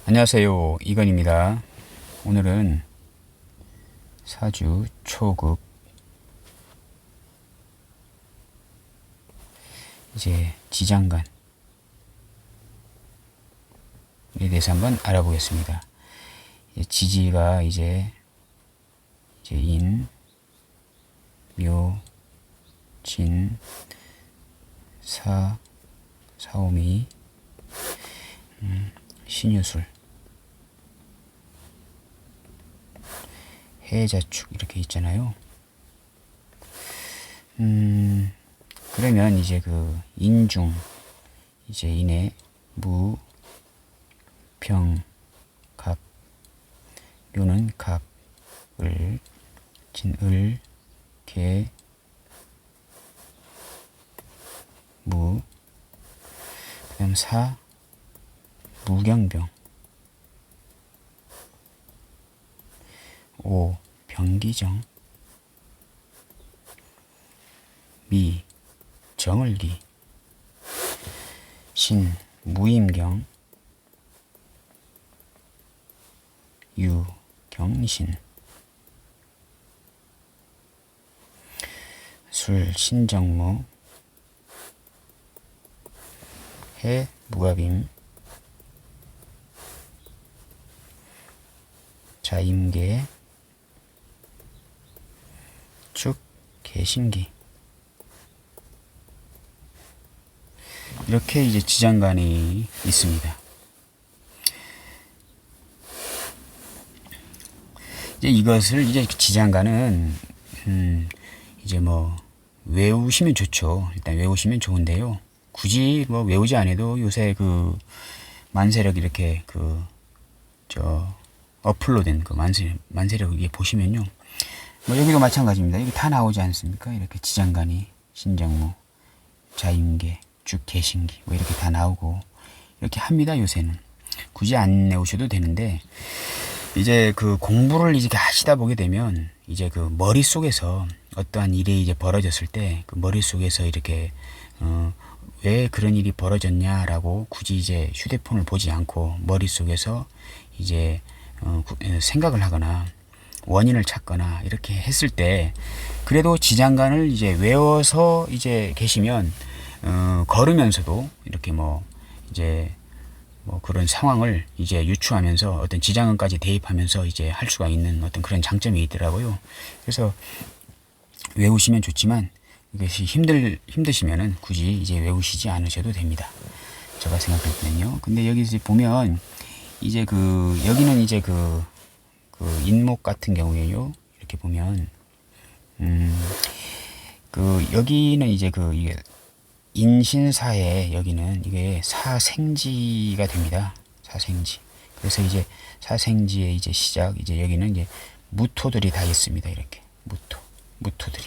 안녕하세요, 이건입니다. 오늘은 사주 초급 이제 지장간에 대해서 한번 알아보겠습니다. 지지가 이제 인, 묘, 진, 사오미, 신유술, 해자축 이렇게 있잖아요. 그러면 이제 그 인중 이제 인의 무, 병, 갑, 묘는 갑, 을, 진, 을, 개, 무, 그 다음 사, 무경병, 오, 병기정, 미, 정을기, 신, 무임경, 유, 경신, 술, 신정무, 해, 무갑임, 자임계, 축, 개신기. 이렇게 이제 지장간이 있습니다. 이제 이것을 이제 지장간은 이제 뭐 외우시면 좋죠. 일단 외우시면 좋은데요. 굳이 뭐 외우지 않아도 요새 그 만세력 이렇게 어플로된 그 만세력 이게 보시면요. 뭐 여기도 마찬가지입니다. 여기 다 나오지 않습니까? 이렇게 지장간이 신정무, 자임계, 축, 개신기 뭐 이렇게 다 나오고 이렇게 합니다. 요새는 굳이 안 내우셔도 되는데 이제 그 공부를 이제 하시다 보게 되면 이제 그 머릿속에서 어떠한 일이 이제 벌어졌을 때 그 머릿속에서 이렇게 왜 그런 일이 벌어졌냐라고 굳이 이제 휴대폰을 보지 않고 머릿속에서 이제 생각을 하거나 원인을 찾거나 이렇게 했을 때 그래도 지장간을 이제 외워서 이제 계시면 걸으면서도 이렇게 이제 그런 상황을 이제 유추하면서 어떤 지장간까지 대입하면서 이제 할 수가 있는 어떤 그런 장점이 있더라고요. 그래서 외우시면 좋지만 이것이 힘드시면은 굳이 이제 외우시지 않으셔도 됩니다. 제가 생각할 때는요. 근데 여기서 보면 이제 여기는 이제 그 인목 같은 경우에요. 이렇게 보면 여기는 이제 이게 인신사에 여기는 이게 사생지가 됩니다. 사생지. 그래서 이제 사생지의 이제 시작 이제 여기는 이제 무토들이 다 있습니다. 이렇게 무토들이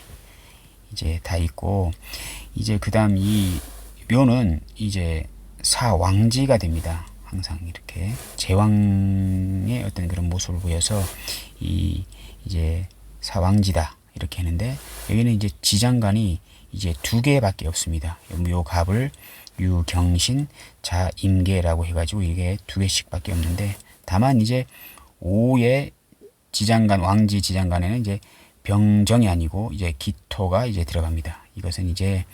이제 다 있고 이제 그다음 이 묘는 이제 사왕지가 됩니다. 항상 이렇게 제왕의 어떤 그런 모습을 보여서 이제 사왕지다 이렇게 했는데 여기는 이제 지장간이 이제 두 개밖에 없습니다. 요 갑을 유경신 자임계라고 해가지고 이게 두 개씩밖에 없는데 다만 이제 5의 지장간 왕지 지장간에는 이제 병정이 아니고 이제 기토가 이제 들어갑니다. 이것은 이제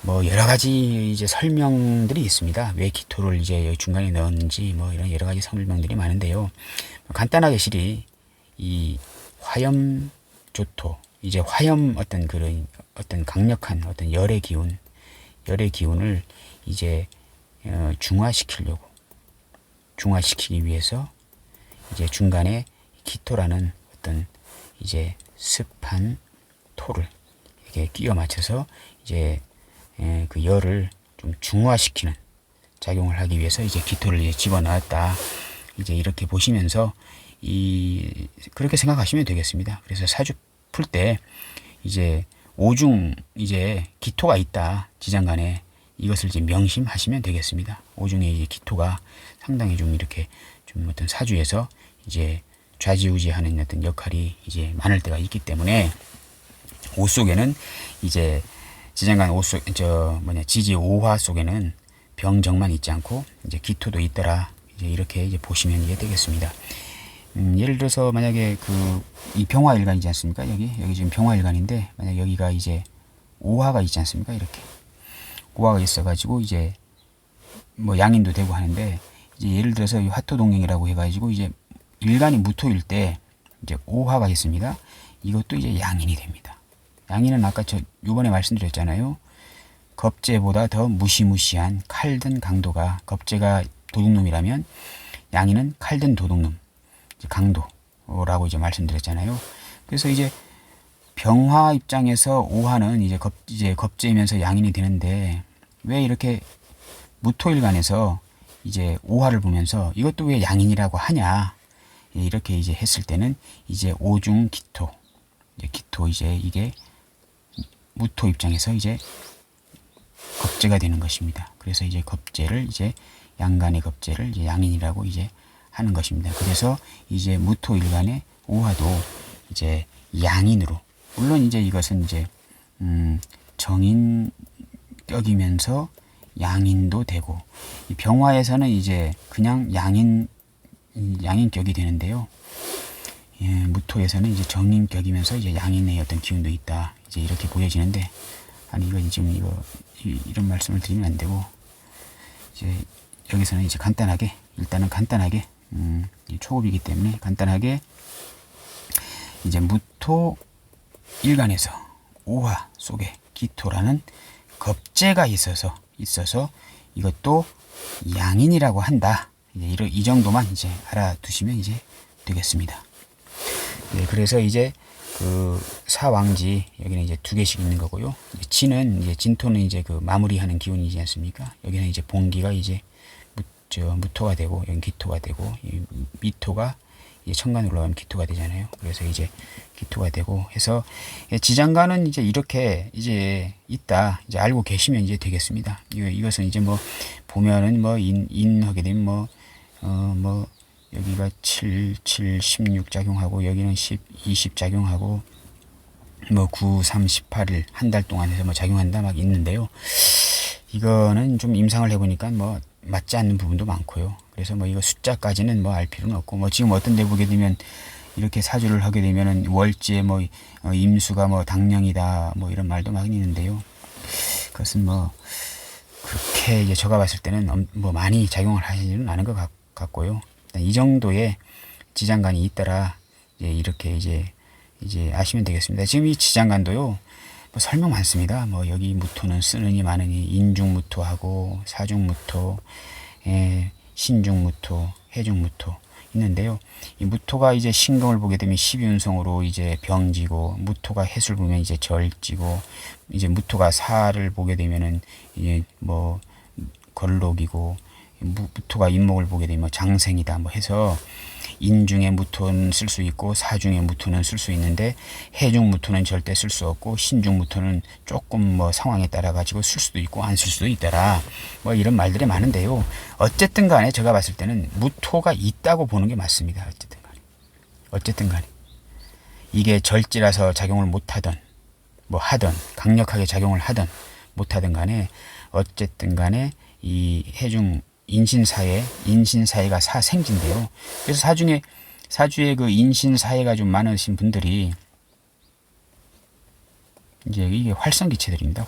여러 가지 이제 설명들이 있습니다. 왜 기토를 이제 여기 중간에 넣었는지 이런 여러 가지 설명들이 많은데요. 간단하게 실이 이 화염 조토 이제 화염 어떤 강력한 어떤 열의 기운을 이제 중화시키기 위해서 이제 중간에 기토라는 어떤 이제 습한 토를 이렇게 끼워 맞춰서 이제 그 열을 좀 중화시키는 작용을 하기 위해서 이제 기토를 이제 집어넣었다. 이제 이렇게 보시면서 그렇게 생각하시면 되겠습니다. 그래서 사주 풀 때 이제 오중 이제 기토가 있다 지장간에 이것을 이제 명심하시면 되겠습니다. 오중에 이제 기토가 상당히 좀 이렇게 좀 어떤 사주에서 이제 좌지우지하는 어떤 역할이 이제 많을 때가 있기 때문에 오 속에는 이제 지장간 오 속 지지 5화 속에는 병정만 있지 않고 이제 기토도 있더라 이제 이렇게 이제 보시면 이게 되겠습니다. 예를 들어서 만약에 이 병화일간이지 않습니까? 여기 지금 병화일간인데 만약 여기가 이제 오화가 있지 않습니까? 이렇게 오화가 있어가지고 이제 뭐 양인도 되고 하는데 이제 예를 들어서 이 화토동령이라고 해가지고 이제 일간이 무토일 때 이제 오화가 있습니다. 이것도 이제 양인이 됩니다. 양인은 아까 요번에 말씀드렸잖아요. 겁재보다 더 무시무시한 칼든 강도가, 겁재가 도둑놈이라면 양인은 칼든 도둑놈, 강도라고 이제 말씀드렸잖아요. 그래서 이제 병화 입장에서 오화는 이제 겁재이면서 양인이 되는데 왜 이렇게 무토일간에서 이제 오화를 보면서 이것도 왜 양인이라고 하냐, 이렇게 이제 했을 때는 이제 오중 기토, 기토 이제 이게 무토 입장에서 이제 겁재가 되는 것입니다. 그래서 이제 겁재를 이제 양간의 겁재를 이제 양인이라고 이제 하는 것입니다. 그래서 이제 무토일간의 오화도 이제 양인으로, 물론 이제 이것은 이제 정인격이면서 양인도 되고, 이 병화에서는 이제 그냥 양인격이 되는데요. 예, 무토에서는 이제 정인격이면서 이제 양인의 어떤 기운도 있다, 이제 이렇게 보여지는데, 아니 이거 지금 이런 말씀을 드리면 안 되고, 이제 여기서는 이제 간단하게, 일단은 간단하게 초급이기 때문에 간단하게 이제 무토 일간에서 오화 속에 기토라는 겁재가 있어서 이것도 양인이라고 한다. 이제 이 정도만 이제 알아두시면 이제 되겠습니다. 네, 그래서 이제 사왕지 여기는 이제 2개씩 있는 거고요. 진토는 이제 마무리하는 기운이지 않습니까? 여기는 이제 봉기가 이제 무토가 되고, 여기 기토가 되고, 이 미토가 이제 천간으로 올라가면 기토가 되잖아요. 그래서 이제 기토가 되고 해서 지장간은 이제 이렇게 이제 있다, 이제 알고 계시면 이제 되겠습니다. 이것은 이제 뭐 보면은 뭐 인하게 되면 뭐 여기가 7, 16 작용하고 여기는 10, 20 작용하고 뭐 9, 3, 18일 한 달 동안 해서 뭐 작용한다 막 있는데요. 이거는 좀 임상을 해보니까 뭐 맞지 않는 부분도 많고요. 그래서 뭐 이거 숫자까지는 뭐 알 필요는 없고, 뭐 지금 어떤 데 보게 되면 이렇게 사주를 하게 되면은 월지에 뭐 임수가 뭐 당령이다 뭐 이런 말도 막 있는데요. 그것은 뭐 그렇게 이제 제가 봤을 때는 뭐 많이 작용을 하지는 않은 것 같고요. 이 정도의 지장간이 있더라, 이렇게 이제 아시면 되겠습니다. 지금 이 지장간도요, 뭐 설명 많습니다. 뭐 여기 무토는 쓰느니 마느니 인중무토하고 사중무토, 신중무토, 해중무토 있는데요. 이 무토가 이제 신금을 보게 되면 12운성으로 이제 병지고, 무토가 해술 보면 이제 절지고, 이제 무토가 사를 보게 되면은 이제 뭐 걸록이고, 무토가 인목을 보게 되면 장생이다 뭐 해서 인중의 무토는 쓸 수 있고 사중의 무토는 쓸 수 있는데 해중 무토는 절대 쓸 수 없고 신중 무토는 조금 뭐 상황에 따라 가지고 쓸 수도 있고 안 쓸 수도 있더라, 뭐 이런 말들이 많은데요. 어쨌든 간에 제가 봤을 때는 무토가 있다고 보는 게 맞습니다. 어쨌든 간에 이게 절지라서 작용을 못하던 뭐 하던 강력하게 작용을 하던 못하던 간에 어쨌든 간에 이 해중 인신사해가 사생진데요. 그래서 사주에 그 인신사해가 좀 많으신 분들이 이제 이게 활성기체들입니다.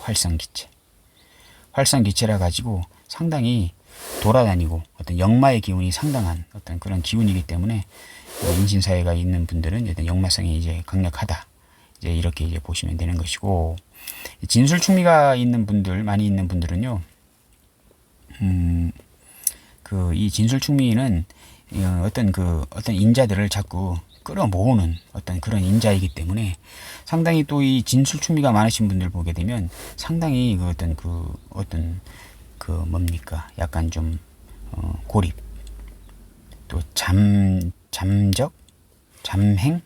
활성기체라 가지고 상당히 돌아다니고 어떤 역마의 기운이 상당한 어떤 그런 기운이기 때문에 인신사해가 있는 분들은 어떤 역마성이 이제 강력하다, 이제 이렇게 이제 보시면 되는 것이고, 진술충미가 있는 분들, 많이 있는 분들은요, 이 진술충미는 어떤 인자들을 자꾸 끌어모으는 어떤 그런 인자이기 때문에 상당히 또 이 진술충미가 많으신 분들 보게 되면 상당히 뭡니까? 약간 좀 고립, 또 잠적, 잠행,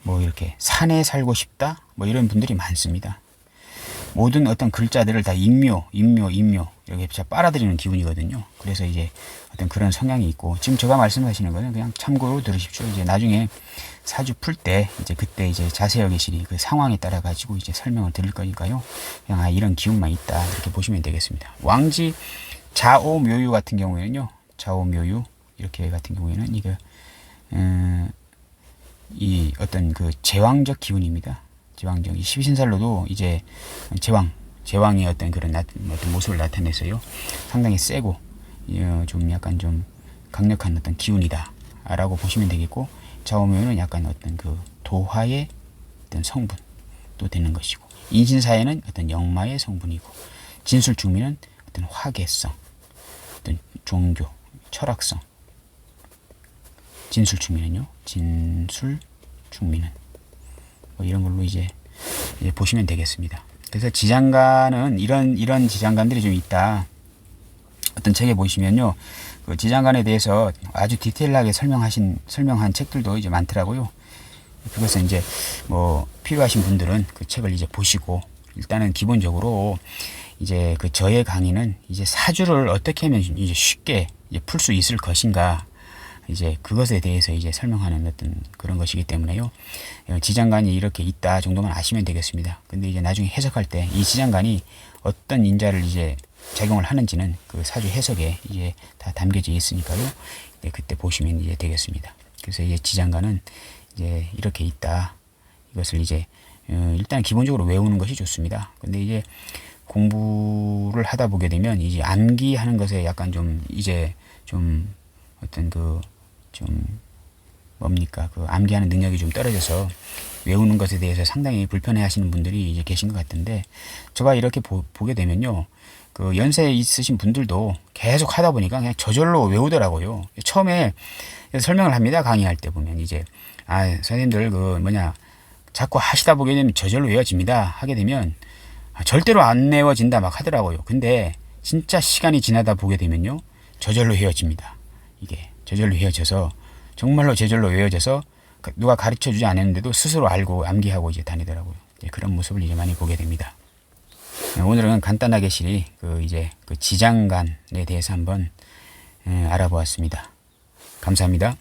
뭐 이렇게 산에 살고 싶다, 뭐 이런 분들이 많습니다. 모든 어떤 글자들을 다 임묘 이렇게 빨아들이는 기운이거든요. 그래서 이제 어떤 그런 성향이 있고, 지금 제가 말씀하시는 거는 그냥 참고로 들으십시오. 이제 나중에 사주 풀 때 이제 그때 이제 자세하게 계시니 그 상황에 따라 가지고 이제 설명을 드릴 거니까요. 그냥 이런 기운만 있다 이렇게 보시면 되겠습니다. 왕지 자오묘유 같은 경우에는요, 좌우묘유 이렇게 같은 경우에는 이게 이 어떤 그 제왕적 기운입니다. 제왕적 십신살로도 이제 제왕의 어떤 그런 어떤 모습을 나타내서요. 상당히 세고 좀 약간 좀 강력한 어떤 기운이다라고 보시면 되겠고, 좌우묘유는 약간 어떤 그 도화의 어떤 성분도 되는 것이고, 인신사에는 어떤 역마의 성분이고, 진술중미는 어떤 화계성, 어떤 종교, 철학성. 진술중미는요, 진술중미는 뭐 이런 걸로 이제 보시면 되겠습니다. 그래서 지장간은 이런 지장간들이 좀 있다. 어떤 책에 보시면요, 그 지장간에 대해서 아주 디테일하게 설명한 책들도 이제 많더라고요. 그것은 이제 뭐 필요하신 분들은 그 책을 이제 보시고, 일단은 기본적으로 이제 그 저의 강의는 이제 사주를 어떻게 하면 이제 쉽게 풀 수 있을 것인가, 이제 그것에 대해서 이제 설명하는 어떤 그런 것이기 때문에요. 지장간이 이렇게 있다 정도만 아시면 되겠습니다. 근데 이제 나중에 해석할 때 이 지장간이 어떤 인자를 이제 작용을 하는지는 그 사주 해석에 이제 다 담겨져 있으니까요. 그때 보시면 이제 되겠습니다. 그래서 이제 지장간은 이제 이렇게 있다. 이것을 이제 일단 기본적으로 외우는 것이 좋습니다. 근데 이제 공부를 하다 보게 되면 이제 암기하는 것에 약간 좀 이제 좀 어떤 그 좀 뭡니까 그 암기하는 능력이 좀 떨어져서 외우는 것에 대해서 상당히 불편해 하시는 분들이 이제 계신 것 같은데, 제가 이렇게 보게 되면요, 그 연세 있으신 분들도 계속 하다 보니까 그냥 저절로 외우더라고요. 처음에 설명을 합니다. 강의할 때 보면 이제 선생님들 그 자꾸 하시다 보게 되면 저절로 외워집니다. 하게 되면 절대로 안 외워진다 막 하더라고요. 근데 진짜 시간이 지나다 보게 되면요, 저절로 외워집니다. 이게 저절로 외워져서, 정말로 저절로 외워져서 누가 가르쳐 주지 않았는데도 스스로 알고 암기하고 이제 다니더라고요. 그런 모습을 이제 많이 보게 됩니다. 오늘은 간단하게 그 지장간에 대해서 한번 알아보았습니다. 감사합니다.